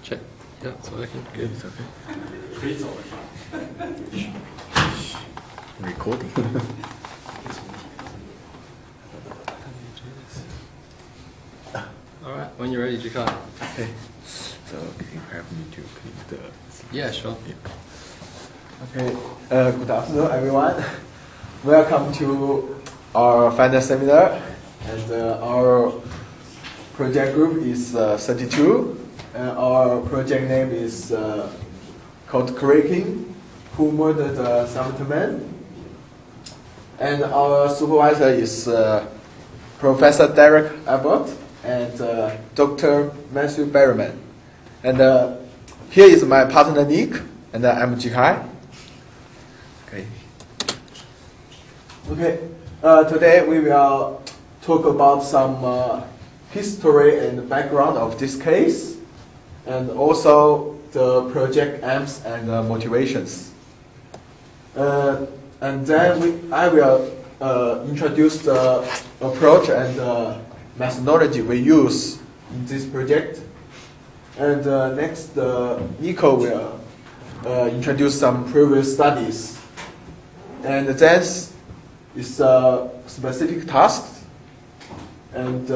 Check. Yeah, it's working. Good. It's okay. Recording. All right, when you're ready, Jikai. Okay. So can you help me to click the... Yeah, sure. Yeah. Okay. Good afternoon, everyone. Welcome to our final seminar. And our project group is 32. Our project name is called Cracking, Who Murdered the Somerton Man. And our supervisor is Professor Derek Abbott and Dr. Matthew Berryman. And here is my partner Nick, and I'm Jikai. Okay. Okay. Today we will talk about some history and background of this case, and also the project aims and motivations. And then I will introduce the approach and methodology we use in this project. And next, Nico will introduce some previous studies. And then is specific tasks. And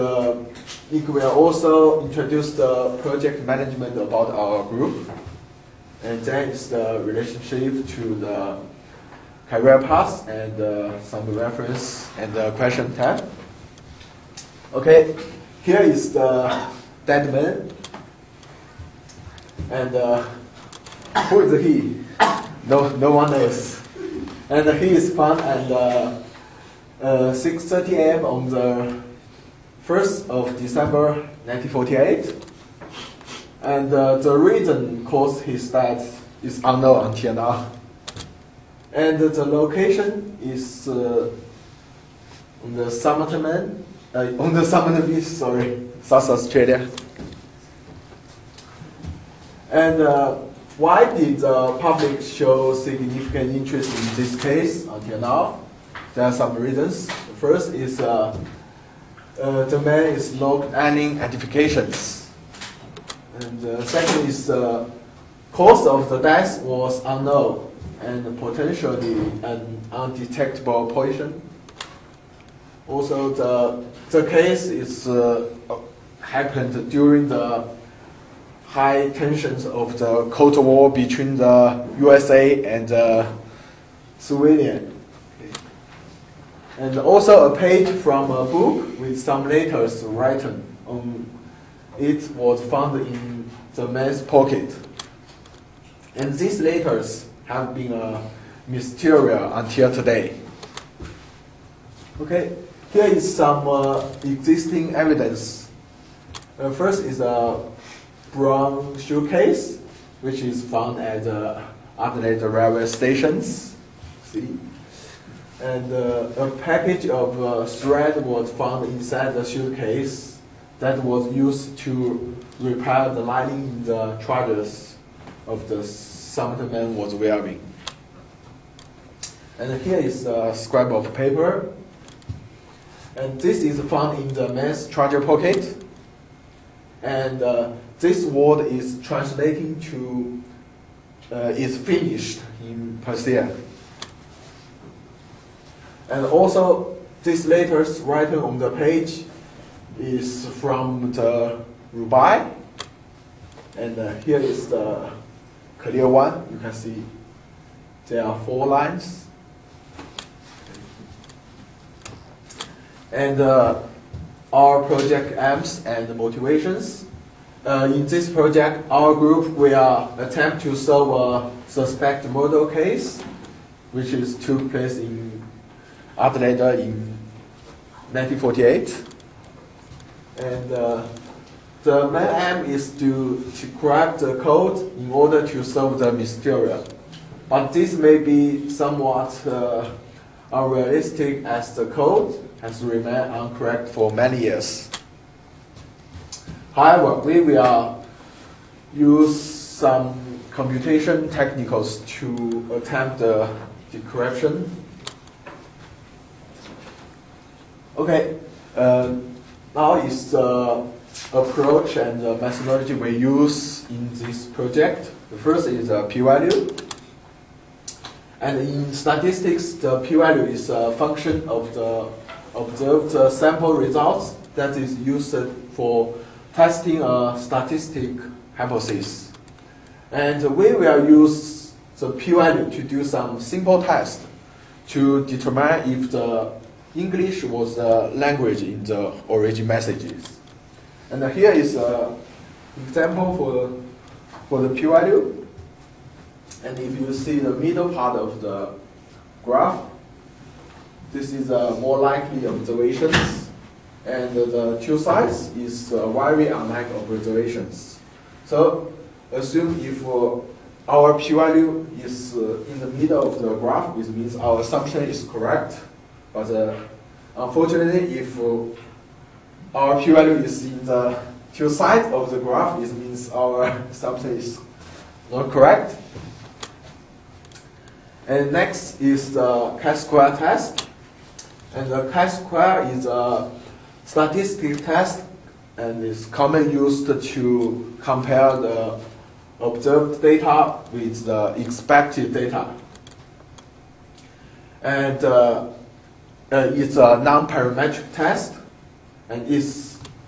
Nico will also introduce the project management about our group. And then is the relationship to the career path and some reference and the question tab. Okay, here is the dead man. And who is he? No one knows. And he is found at 6:30 a.m. on the 1st of December 1948. And the reason caused his death is unknown until now. And the location is on the Somerton Beach, South Australia. And why did the public show significant interest in this case until now? There are some reasons. The first is the man is not any identifications. And the second is the cause of the death was unknown and potentially an undetectable poison. Also, the case is happened during the high tensions of the Cold War between the USA and Soviet. And also a page from a book with some letters written on it was found in the man's pocket. And these letters have been mysterious until today. Okay, here is some existing evidence. First is a brown shoe case, which is found at Adelaide railway stations. See? And a package of thread was found inside the shoe case that was used to repair the lining in the trousers of the Somerton man was wearing. And here is a scrap of paper. And this is found in the man's trouser pocket. And this word is translating to is finished in Persian. And also, these letters written on the page is from the Rubaiyat. And here is the clear one. You can see there are 4 lines. And our project aims and motivations. In this project, our group will attempt to solve a suspect murder case, which took place in Adelaide in 1948. And the main aim is to crack the code in order to solve the mystery. But this may be somewhat unrealistic as the code has remained uncorrect for many years. However, we will use some computation techniques to attempt the decryption. Okay, now is the approach and methodology we use in this project. The first is p-value. And in statistics, the p-value is a function of the observed sample results that is used for testing a statistic hypothesis. And we will use the p-value to do some simple tests to determine if the English was the language in the origin messages. And here is an example for the p-value. And if you see the middle part of the graph, this is more likely observations. And the two sides is very unlike observations. So assume if our p-value is in the middle of the graph, it means our assumption is correct. But unfortunately, if our p-value is in the two sides of the graph, it means our assumption is not correct. And next is the chi-square test. And the chi-square is a statistical test and is commonly used to compare the observed data with the expected data. And it's a non-parametric test, and it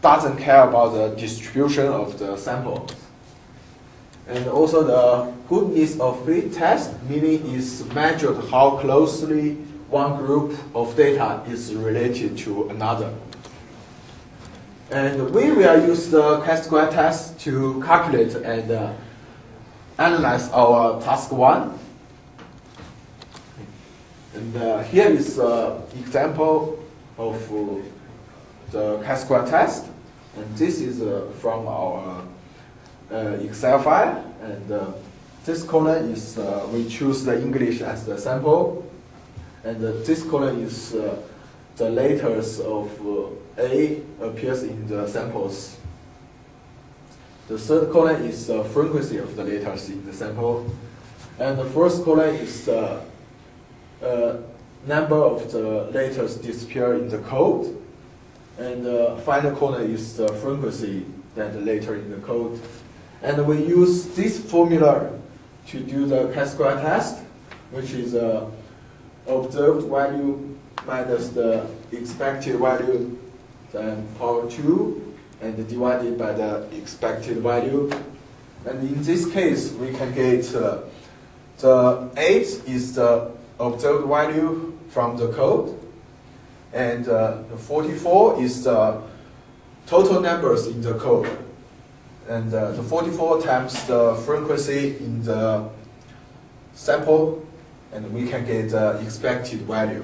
doesn't care about the distribution of the samples. And also the goodness of fit test, meaning is measured how closely one group of data is related to another. And we will use the chi-square test to calculate and analyze our task 1. And here is an example of the chi-square test. And this is from our Excel file. And this column is we choose the English as the sample. And this column is the letters of A appears in the samples. The third column is the frequency of the letters in the sample. And the first column is the number of the letters disappear in the code. And the final column is the frequency that later in the code. And we use this formula to do the chi-square test, which is observed value minus the expected value, then power 2, and divided by the expected value. And in this case, we can get the 8 is the observed value from the code, and the 44 is the total numbers in the code. And the 44 times the frequency in the sample, and we can get the expected value.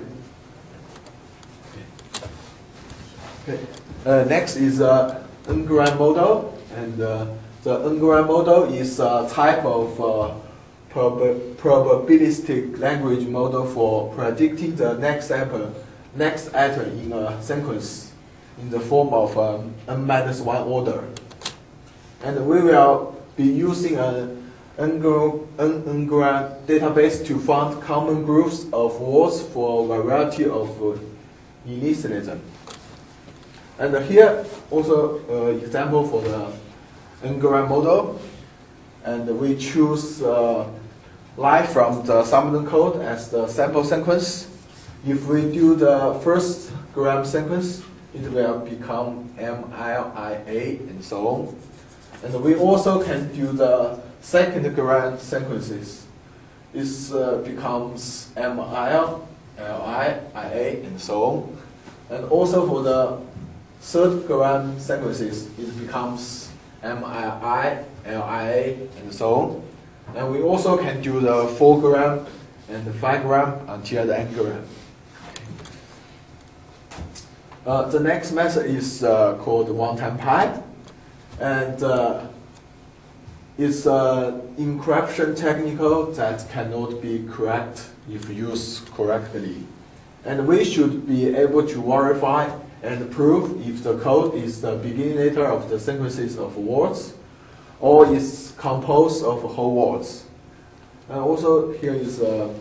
Okay. Next is N-gram model, and the N-gram model is a type of probabilistic language model for predicting the next item in a sequence in the form of N-1 order. And we will be using an N-gram database to find common groups of words for a variety of initialism. And here also example for the N-gram model. And we choose live from the Somerton Code as the sample sequence. If we do the first gram sequence, it will become MLIA and so on. And we also can do the second gram sequences. This becomes ML, LI, IA, and so on. And also for the third gram sequences, it becomes MLI, LIA, and so on. And we also can do the 4 gram and the 5 gram until the n gram. The next method is called one-time pad. And it's an encryption technique that cannot be correct if used correctly. And we should be able to verify and prove if the code is the beginning letter of the sequences of words or is composed of whole words. And also here is an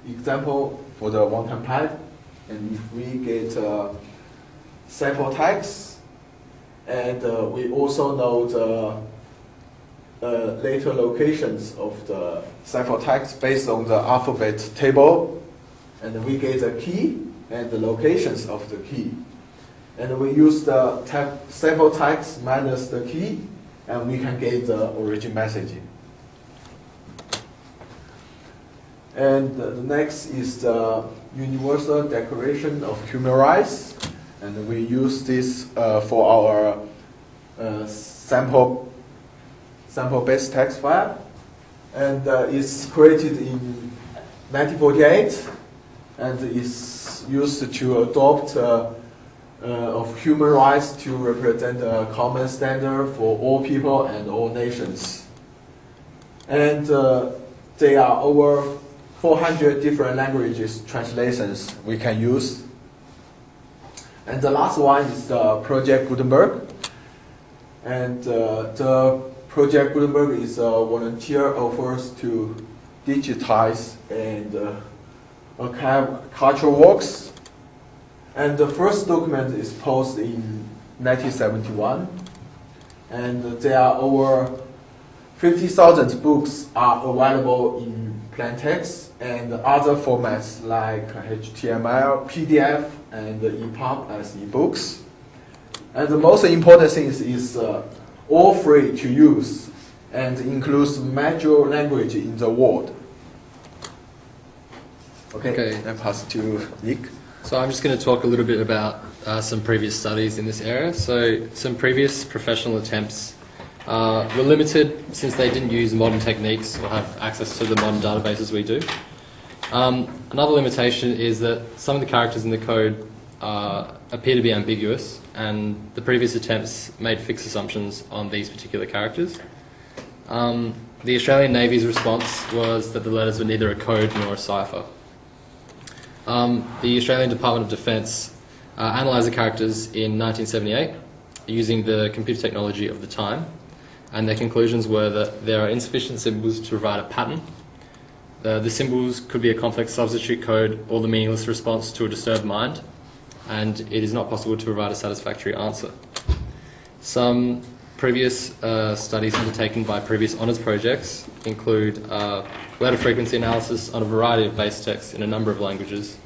example for the one-time pad. And if we get sample text, And we also know the later locations of the ciphertext based on the alphabet table. And we get the key and the locations of the key. And we use the ciphertext minus the key, and we can get the origin messaging. And the next is the Universal Declaration of Human Rights. And we use this for our sample-based text file. And it's created in 1948 and is used to adopt of human rights to represent a common standard for all people and all nations. And there are over 400 different languages translations we can use. And the last one is the Project Gutenberg. And the Project Gutenberg is a volunteer efforts to digitize and archive cultural works. And the first document is posted in 1971. And there are over 50,000 books are available in plain text and other formats like HTML, PDF, and EPUB as ebooks. And the most important thing is all free to use and includes major language in the world. Okay. Then pass to Nick. So I'm just going to talk a little bit about some previous studies in this area. So some previous professional attempts were limited since they didn't use modern techniques or have access to the modern databases we do. Another limitation is that some of the characters in the code appear to be ambiguous, and the previous attempts made fixed assumptions on these particular characters. The Australian Navy's response was that the letters were neither a code nor a cipher. The Australian Department of Defence analysed the characters in 1978 using the computer technology of the time, and their conclusions were that there are insufficient symbols to provide a pattern. The symbols could be a complex substitute code or the meaningless response to a disturbed mind, and it is not possible to provide a satisfactory answer. Some previous studies undertaken by previous honours projects include letter frequency analysis on a variety of base texts in a number of languages,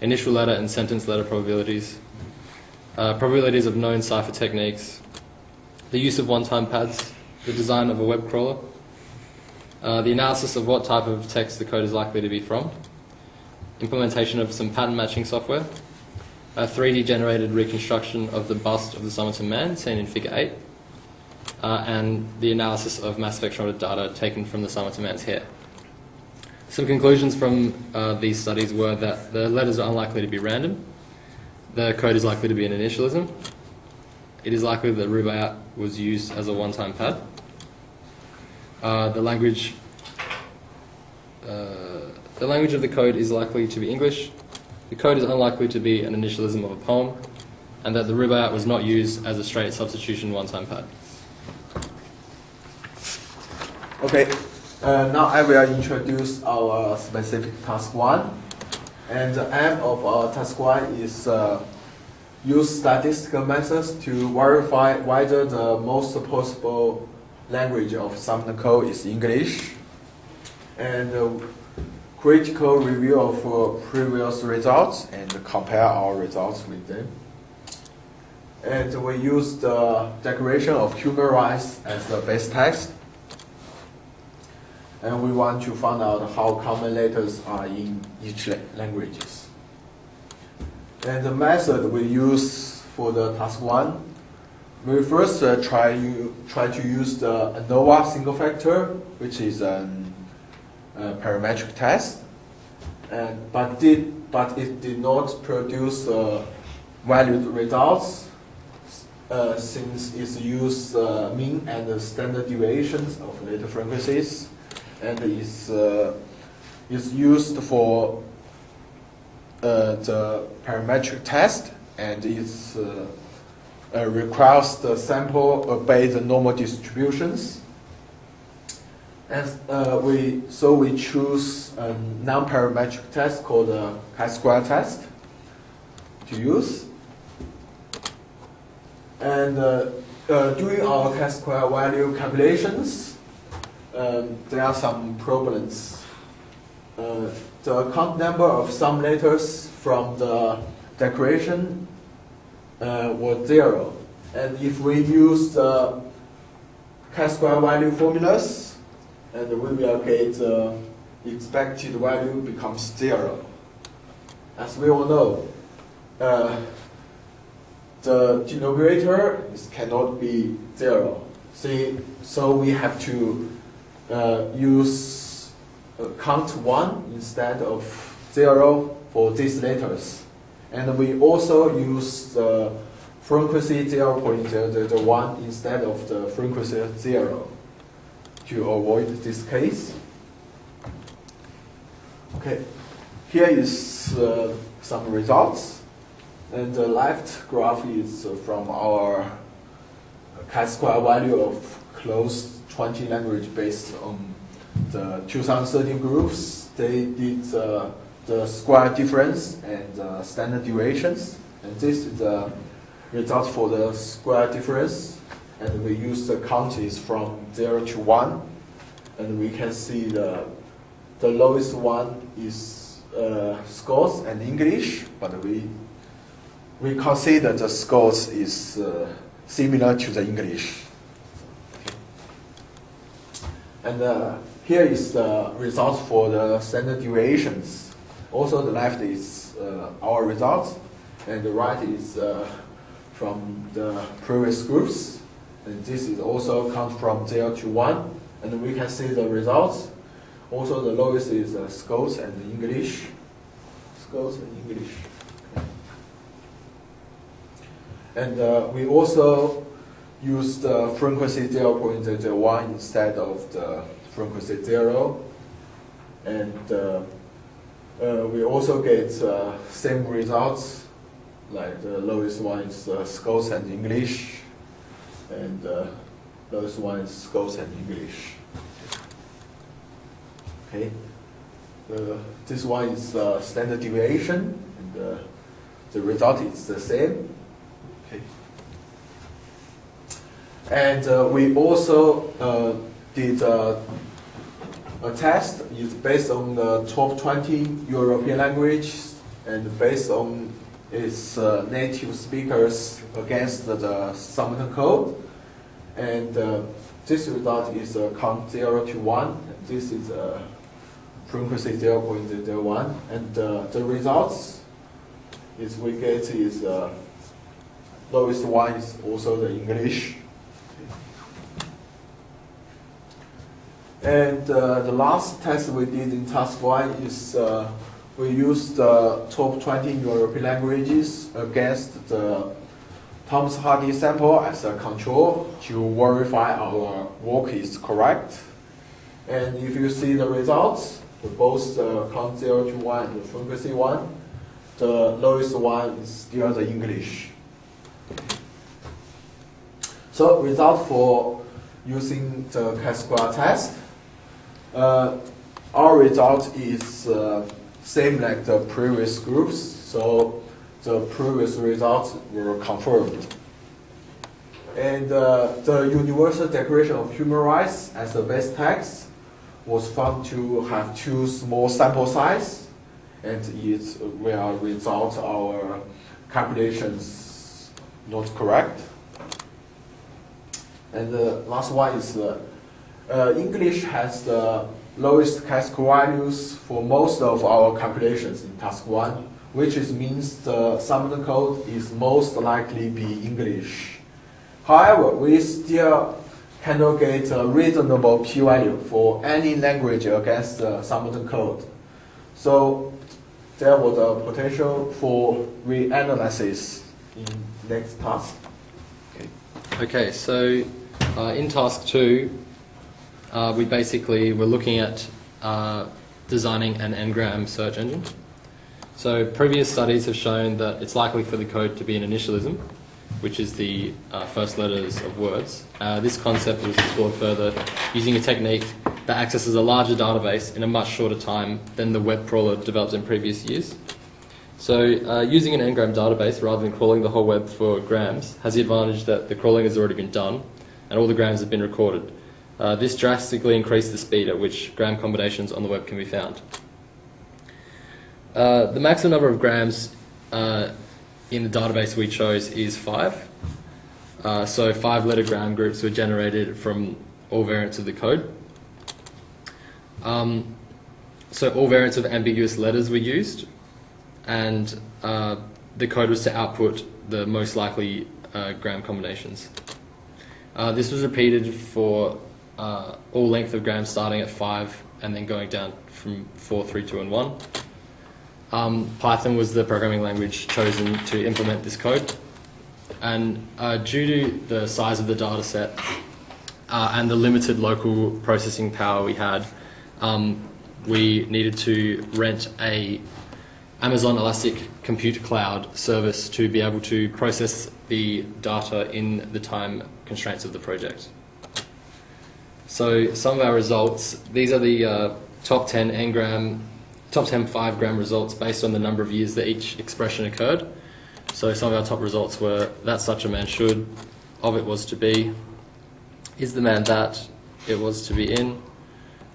initial letter and sentence letter probabilities, probabilities of known cipher techniques, the use of one-time pads, the design of a web crawler, the analysis of what type of text the code is likely to be from, implementation of some pattern matching software, a 3D generated reconstruction of the bust of the Somerton man seen in Figure 8, and the analysis of mass spectrometer data taken from the Somerton man's hair. Some conclusions from these studies were that the letters are unlikely to be random, the code is likely to be an initialism, it is likely that Rubaiyat was used as a one-time pad, the language of the code is likely to be English, the code is unlikely to be an initialism of a poem, and that the Rubaiyat was not used as a straight substitution one-time pad. Okay, now I will introduce our specific task 1. And the aim of our task 1 is use statistical methods to verify whether the most possible language of Somerton Code is English, and critical review of previous results and compare our results with them. And we use the Declaration of Human Rights as the base text. And we want to find out how common letters are in each languages. And the method we use for the task 1, we first try to use the ANOVA single factor, which is a parametric test, but it did not produce valued results since it used mean and standard deviations of letter frequencies, and is used for the parametric test, and it requires the sample obey the normal distributions. And we choose a non-parametric test called a chi-square test to use. And doing our chi-square value calculations, there are some problems. The count number of some letters from the declaration was 0. And if we use the chi-square value formulas, and we will get expected value becomes 0. As we all know, the denominator cannot be 0. So we have to use count 1 instead of 0 for these letters. And we also use the frequency 0.001 instead of the frequency 0 to avoid this case. Okay, here is some results. And the left graph is from our chi-square value of closed 20 language based on the 2013 groups. They did the square difference and standard deviations. And this is the result for the square difference. And we use the counties from 0 to 1. And we can see the lowest one is scores and English, but we consider the scores is similar to the English. And here is the result for the standard deviations. Also the left is our results, and the right is from the previous groups. And this is also count from 0 to 1. And we can see the results. Also the lowest is scores and English. Scores and English. And we also use the frequency 0.01 instead of the frequency 0. And we also get same results, like the lowest one is scores and English, and lowest one is scores and English. Okay. This one is standard deviation, and the result is the same. Okay. And we also did a test. It's based on the top 20 European languages and based on its native speakers against the Somerton Code. And this result is count 0 to 1. And this is frequency 0.01. And the results is we get is lowest one is also the English. And the last test we did in task 1 is we used the top 20 European languages against the Thomas Hardy sample as a control to verify our work is correct. And if you see the results, for both the count 0 to 1 and the frequency 1, the lowest one is still the English. So result for using the chi-square test. Our result is same like the previous groups, so the previous results were confirmed. And the Universal Declaration of Human Rights as the base text was found to have too small sample size, and it will result our calculations not correct. And the last one is English has the lowest chi-square values for most of our calculations in task 1, which means the Somerton Code is most likely be English. However, we still cannot get a reasonable p-value for any language against the Somerton Code. So there was a potential for reanalysis in next task. Okay, so in task 2, we basically were looking at designing an n-gram search engine. So previous studies have shown that it's likely for the code to be an initialism, which is the first letters of words. This concept was explored further using a technique that accesses a larger database in a much shorter time than the web crawler developed in previous years. So using an n-gram database rather than crawling the whole web for grams has the advantage that the crawling has already been done and all the grams have been recorded. This drastically increased the speed at which gram combinations on the web can be found. The maximum number of grams in the database we chose is 5. So 5-letter gram groups were generated from all variants of the code. So all variants of ambiguous letters were used, and the code was to output the most likely gram combinations. This was repeated for all length of grams starting at 5 and then going down from 4, 3, 2, and 1. Python was the programming language chosen to implement this code, and due to the size of the data set and the limited local processing power we had, we needed to rent a Amazon Elastic Compute Cloud service to be able to process the data in the time constraints of the project. So some of our results, these are the top 10 top 10 5-gram results based on the number of years that each expression occurred. So some of our top results were that such a man should, of it was to be, is the man that it was to be in,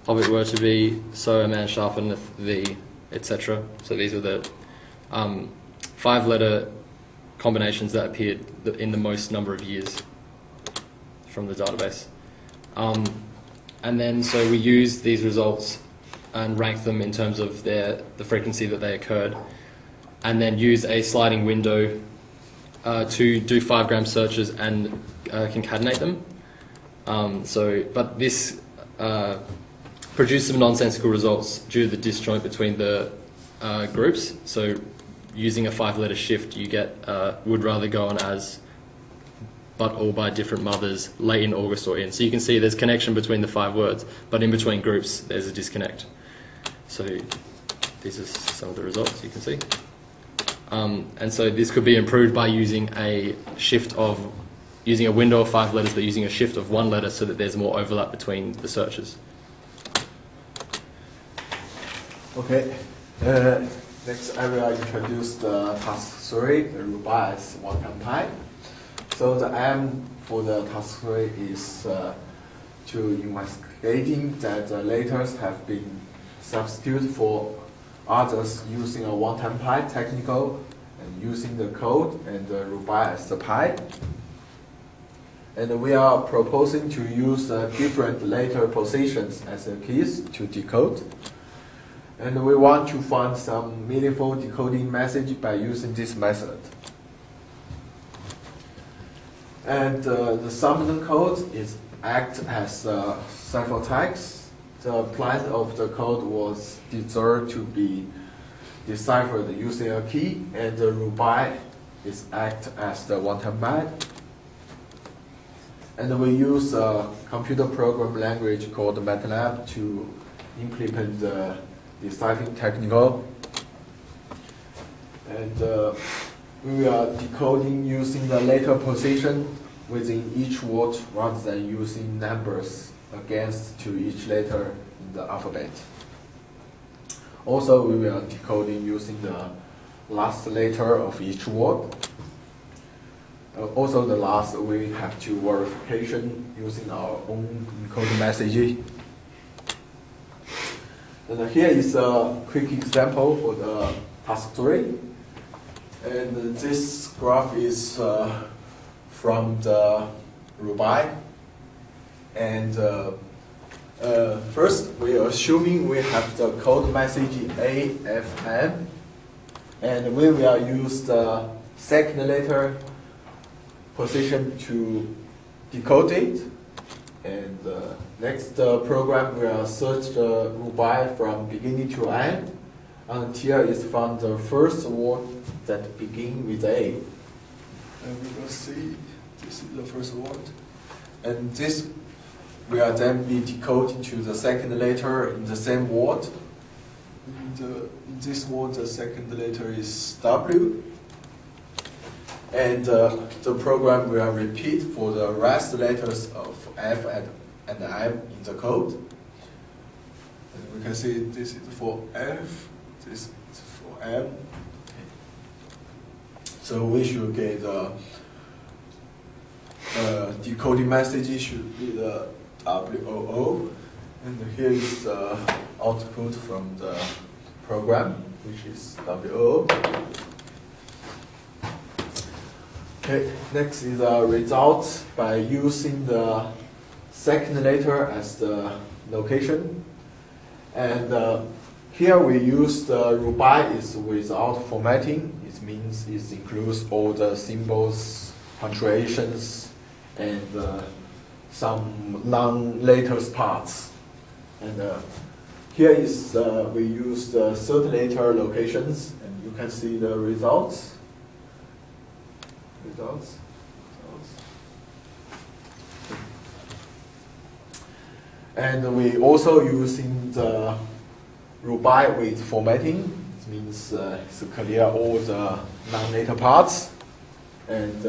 of it were to be, so a man sharpeneth thee, etc. So these were the 5-letter combinations that appeared in the most number of years from the database. And then so we used these results and ranked them in terms of the frequency that they occurred, and then used a sliding window to do 5-gram searches and concatenate them. But this produced some nonsensical results due to the disjoint between the groups. So using a 5-letter shift, you get would rather go on as but all by different mothers, late in August or in. So you can see there's connection between the 5 words, but in between groups there's a disconnect. So these are some of the results you can see. And so this could be improved by using a window of 5 letters, but using a shift of 1 letter so that there's more overlap between the searches. Okay. Next, I will introduce the task 3, the Rubaiyat's one-time pi. So the aim for the task 3 is to investigating that the letters have been substituted for others using a one-time pi technical and using the code and the Rubaiyat's pi. And we are proposing to use different letter positions as a keys to decode. And we want to find some meaningful decoding message by using this method. And the Somerton Code acts as ciphertext. The plan of the code was designed to be deciphered using a key, and the Rubaiyat acts as the one-time pi. And we use a computer program language called MATLAB to implement the deciphering technical. And we are decoding using the letter position within each word rather than using numbers against to each letter in the alphabet. Also, we are decoding using the last letter of each word. Also, the last, we have to verification using our own encoded message. And here is a quick example for the task 3. And this graph is from the Rubaiyat. And first, we are assuming we have the code message AFM. And we will use the second letter position to decode it. And next program will search the Rubaiyat from beginning to end until it's found the first word that begins with A. And we will see this is the first word. And this will then be decoded to the second letter in the same word. In this word, the second letter is W. And the program will repeat for the rest letters of F and M in the code. And we can see this is for F, this is for M. So we should get the decoding message should be the WOO, and here is the output from the program, which is WOO. Okay, next is the result by using the second letter as the location, and here we use the Rubaiyat is without formatting. It means it includes all the symbols, punctuations, and some long letters parts. And here is we use the third letter locations, and you can see the results. And we also using the Rubaiyat with formatting. It means it's clear all the non-letter parts. And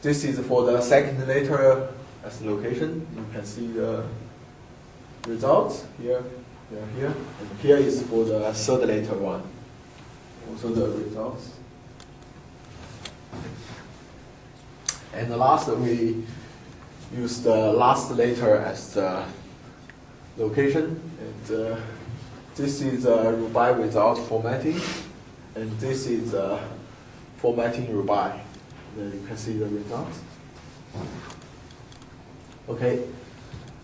this is for the second letter as location. You can see the results here, here. And here is for the third letter one. Also the results. And the last, we use the last letter as the location. And this is Rubaiyat without formatting. And this is formatting Rubaiyat. Then you can see the results. Okay,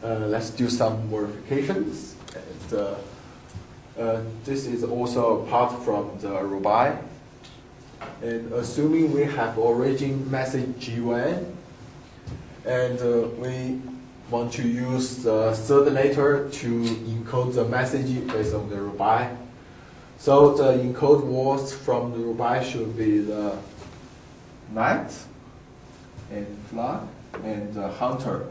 let's do some verifications. And, this is also apart from the Rubaiyat. And assuming we have origin message GUN, and we want to use the third letter to encode the message based on the Rubaiyat. So the encode words from the Rubaiyat should be the knight, and flag, and hunter.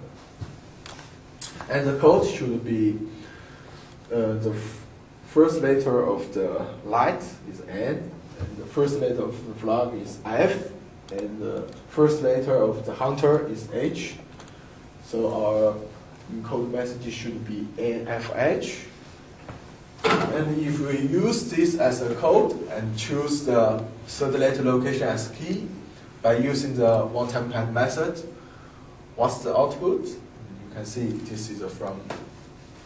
And the code should be the first letter of the light is N, and the first letter of the flag is F, and the first letter of the hunter is H. So our encode message should be NFH. And if we use this as a code and choose the third letter location as key by using the one-time count method, what's the output? You can see this is from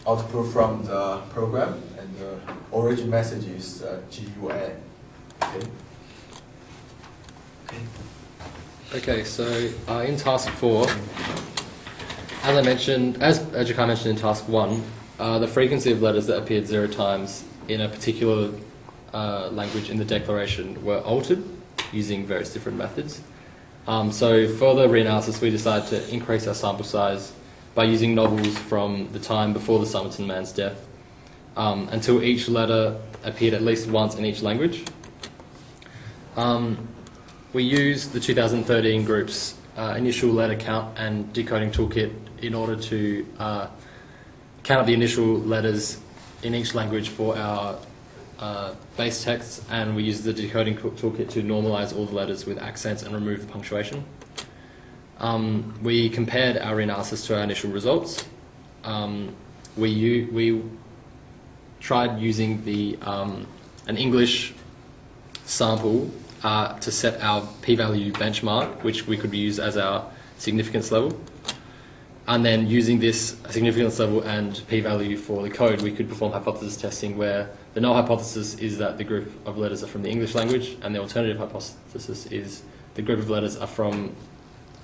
output from the program, and the origin message is GUN. Okay, so in task 4, as Jikai mentioned in task 1, the frequency of letters that appeared 0 times in a particular language in the declaration were altered using various different methods. So for the reanalysis, we decided to increase our sample size by using novels from the time before the Somerton man's death until each letter appeared at least once in each language. We used the 2013 group's initial letter count and decoding toolkit in order to count up the initial letters in each language for our base texts, and we used the decoding toolkit to normalize all the letters with accents and remove the punctuation. We compared our reanalysis to our initial results. We tried using the an English sample to set our p-value benchmark, which we could use as our significance level. And then using this significance level and p-value for the code, we could perform hypothesis testing, where the null hypothesis is that the group of letters are from the English language, and the alternative hypothesis is the group of letters are from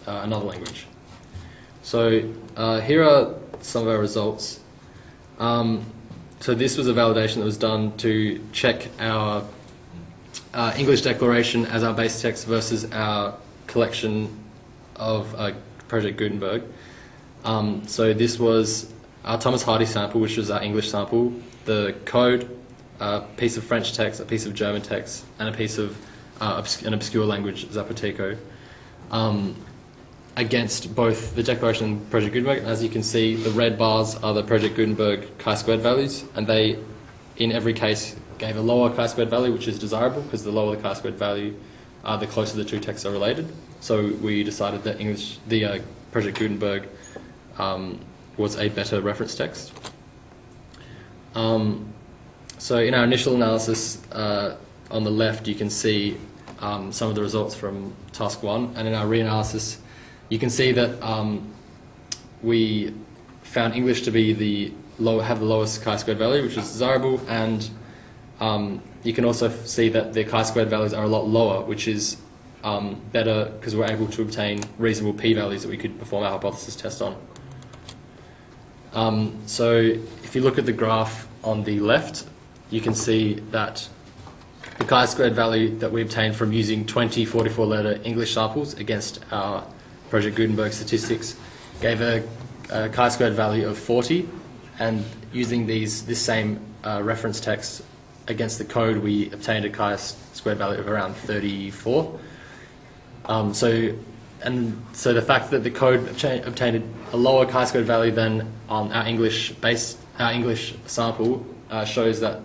another language. So here are some of our results. So this was a validation that was done to check our English declaration as our base text versus our collection of Project Gutenberg. So this was our Thomas Hardy sample, which was our English sample, the code, a piece of French text, a piece of German text, and a piece of an obscure language, Zapoteco, against both the declaration and Project Gutenberg. And as you can see, the red bars are the Project Gutenberg chi-squared values, and they, in every case, gave a lower chi-squared value, which is desirable, because the lower the chi-squared value, the closer the two texts are related. So we decided that the Project Gutenberg was a better reference text. So in our initial analysis, on the left you can see some of the results from task 1, and in our reanalysis you can see that we found English to be have the lowest chi-squared value, which is desirable, and you can also see that the chi-squared values are a lot lower, which is better because we're able to obtain reasonable p-values that we could perform our hypothesis test on. So if you look at the graph on the left, you can see that the chi-squared value that we obtained from using 20 44-letter English samples against our Project Gutenberg statistics gave a chi-squared value of 40, and using this same reference text against the code, we obtained a chi-squared value of around 34. So the fact that the code obtained a lower chi-squared value than on our English sample shows that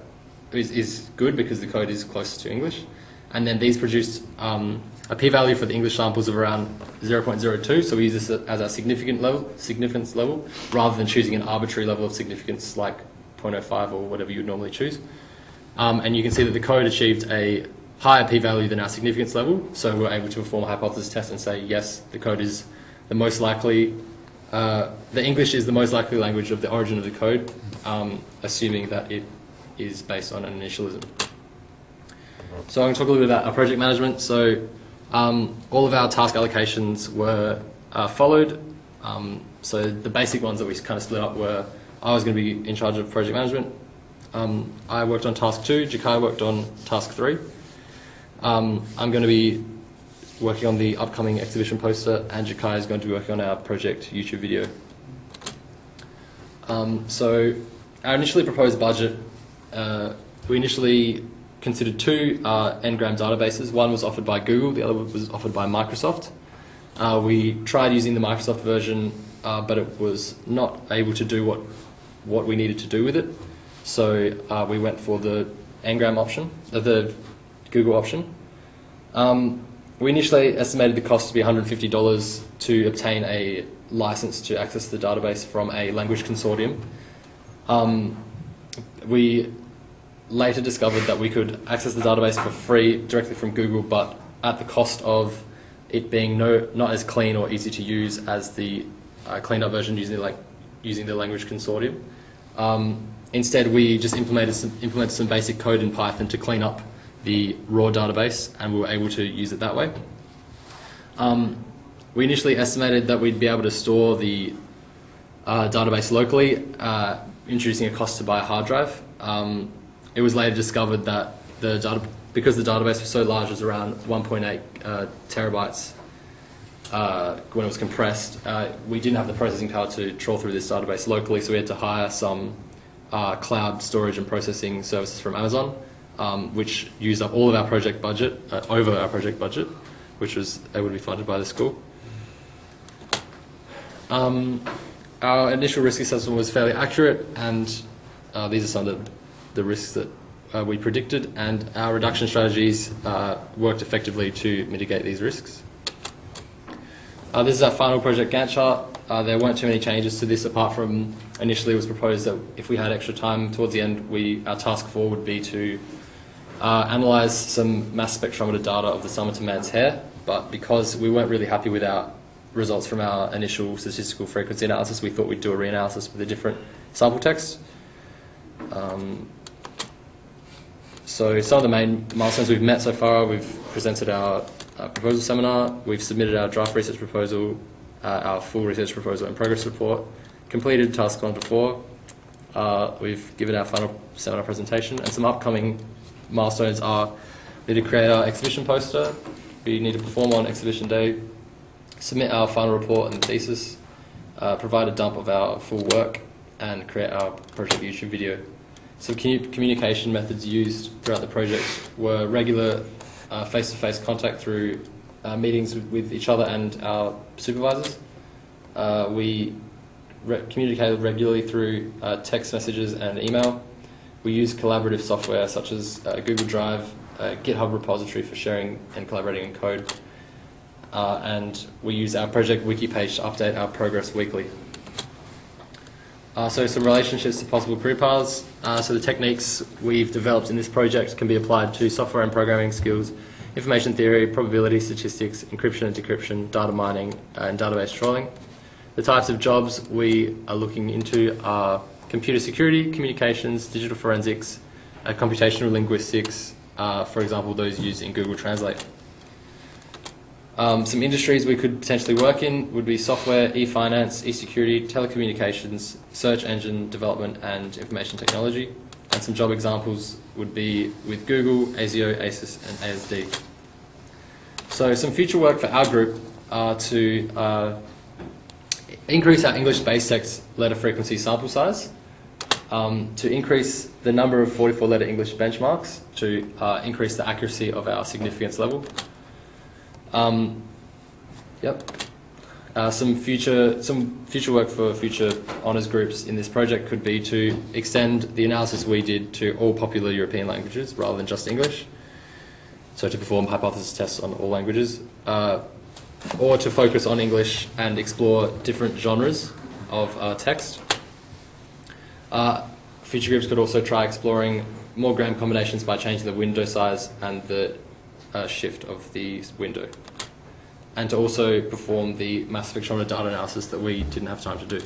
is good because the code is closer to English. And then these produced a p-value for the English samples of around 0.02, so we use this as our significance level, rather than choosing an arbitrary level of significance like 0.05 or whatever you would normally choose. And you can see that the code achieved a higher p-value than our significance level, so we're able to perform a hypothesis test and say, yes, the code is the most likely, the English is the most likely language of the origin of the code, assuming that it is based on an initialism. So I'm going to talk a little bit about our project management. So all of our task allocations were followed. So the basic ones that we kind of split up were, I was going to be in charge of project management. I worked on task 2, Jikai worked on task 3. I'm going to be working on the upcoming exhibition poster, and Jikai is going to be working on our project YouTube video. So our initially proposed budget, we initially considered 2 n-gram databases. One was offered by Google, the other was offered by Microsoft. We tried using the Microsoft version, but it was not able to do what we needed to do with it. So we went for the n-gram option, the Google option. We initially estimated the cost to be $150 to obtain a license to access the database from a language consortium. We later discovered that we could access the database for free directly from Google, but at the cost of it being not as clean or easy to use as the cleaned up version using the language consortium. Instead, we just implemented some basic code in Python to clean up the raw database, and we were able to use it that way. We initially estimated that we'd be able to store the database locally, introducing a cost to buy a hard drive. It was later discovered that because the database was so large, it was around 1.8 terabytes when it was compressed, we didn't have the processing power to trawl through this database locally, so we had to hire some cloud storage and processing services from Amazon, which used up all of our project budget, over our project budget, which was able to be funded by the school. Our initial risk assessment was fairly accurate, and these are some of the risks that we predicted, and our reduction strategies worked effectively to mitigate these risks. This is our final project Gantt chart. There weren't too many changes to this, apart from initially it was proposed that if we had extra time towards the end, our task 4 would be to analyse some mass spectrometer data of the Somerton man's hair, but because we weren't really happy with our results from our initial statistical frequency analysis, we thought we'd do a reanalysis with a different sample text. So some of the main milestones we've met so far: we've presented our proposal seminar, we've submitted our draft research proposal, our full research proposal and progress report, completed task 1 to 4, we've given our final seminar presentation, and some upcoming milestones are: we need to create our exhibition poster, we need to perform on exhibition day, submit our final report and thesis, provide a dump of our full work, and create our project YouTube video. Some communication methods used throughout the project were regular face-to-face contact through meetings with each other and our supervisors. We communicated regularly through text messages and email. We used collaborative software such as Google Drive, GitHub repository for sharing and collaborating in code, and we use our project wiki page to update our progress weekly. So some relationships to possible career paths. So the techniques we've developed in this project can be applied to software and programming skills information theory, probability, statistics, encryption and decryption, data mining, and database trolling. The types of jobs we are looking into are computer security, communications, digital forensics, computational linguistics, for example, those used in Google Translate. Some industries we could potentially work in would be software, e-finance, e-security, telecommunications, search engine development, and information technology. And some job examples would be with Google, ASIO, ASUS, and ASD. So some future work for our group are to increase our English base text letter frequency sample size, to increase the number of 44-letter English benchmarks, to increase the accuracy of our significance level. Some future work for future honours groups in this project could be to extend the analysis we did to all popular European languages rather than just English. So to perform hypothesis tests on all languages, or to focus on English and explore different genres of text. Future groups could also try exploring more gram combinations by changing the window size and the shift of the window. And to also perform the mass spectrometer data analysis that we didn't have time to do.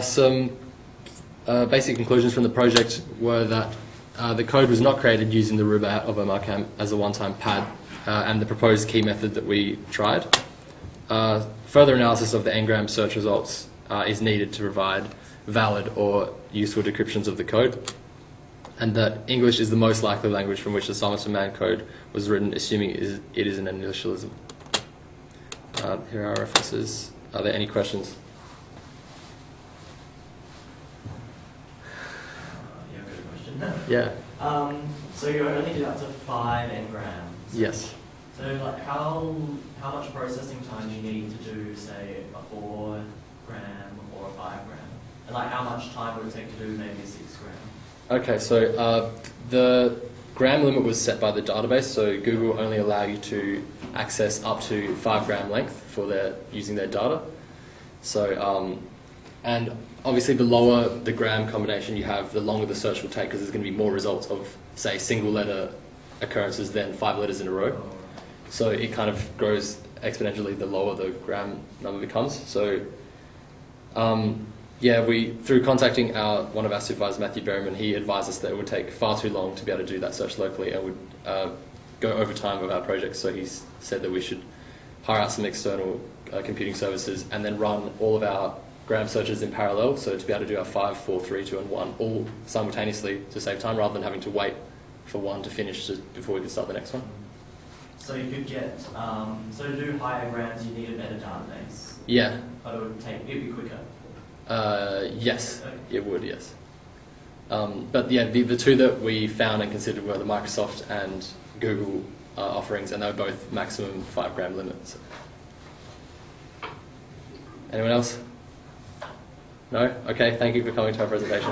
Some basic conclusions from the project were that the code was not created using the Rubaiyat of Omar as a one-time pad and the proposed key method that we tried. Further analysis of the n-gram search results is needed to provide valid or useful decryptions of the code, and that English is the most likely language from which the Somerton Code was written, assuming it is an initialism. Here are our references. Are there any questions? Yeah, I've got a question. Yeah. So you only did up to 5 n-grams. Yes. So like how much processing time do you need to do, say, a 4 gram or a 5 gram? And like how much time would it take to do maybe a 6 gram? Okay, so the gram limit was set by the database, so Google only allow you to access up to 5 gram length for using their data. So, and obviously the lower the gram combination you have, the longer the search will take, because there's going to be more results of, say, single letter occurrences than 5 letters in a row. So it kind of grows exponentially the lower the gram number becomes. So, yeah, through contacting one of our supervisors, Matthew Berryman, he advised us that it would take far too long to be able to do that search locally and would go over time with our project. So he said that we should hire out some external computing services and then run all of our gram searches in parallel. So to be able to do our 5, 4, 3, 2, and 1 all simultaneously to save time rather than having to wait for one to finish before we could start the next one. So you could get, so to do higher grams, you need a better database. Yeah. But it'd be quicker. Yes, it would, yes. But yeah, the two that we found and considered were the Microsoft and Google offerings, and they were both maximum 5 gram limits. Anyone else? No? Okay, thank you for coming to our presentation.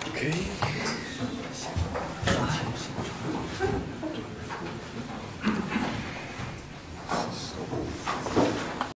Okay.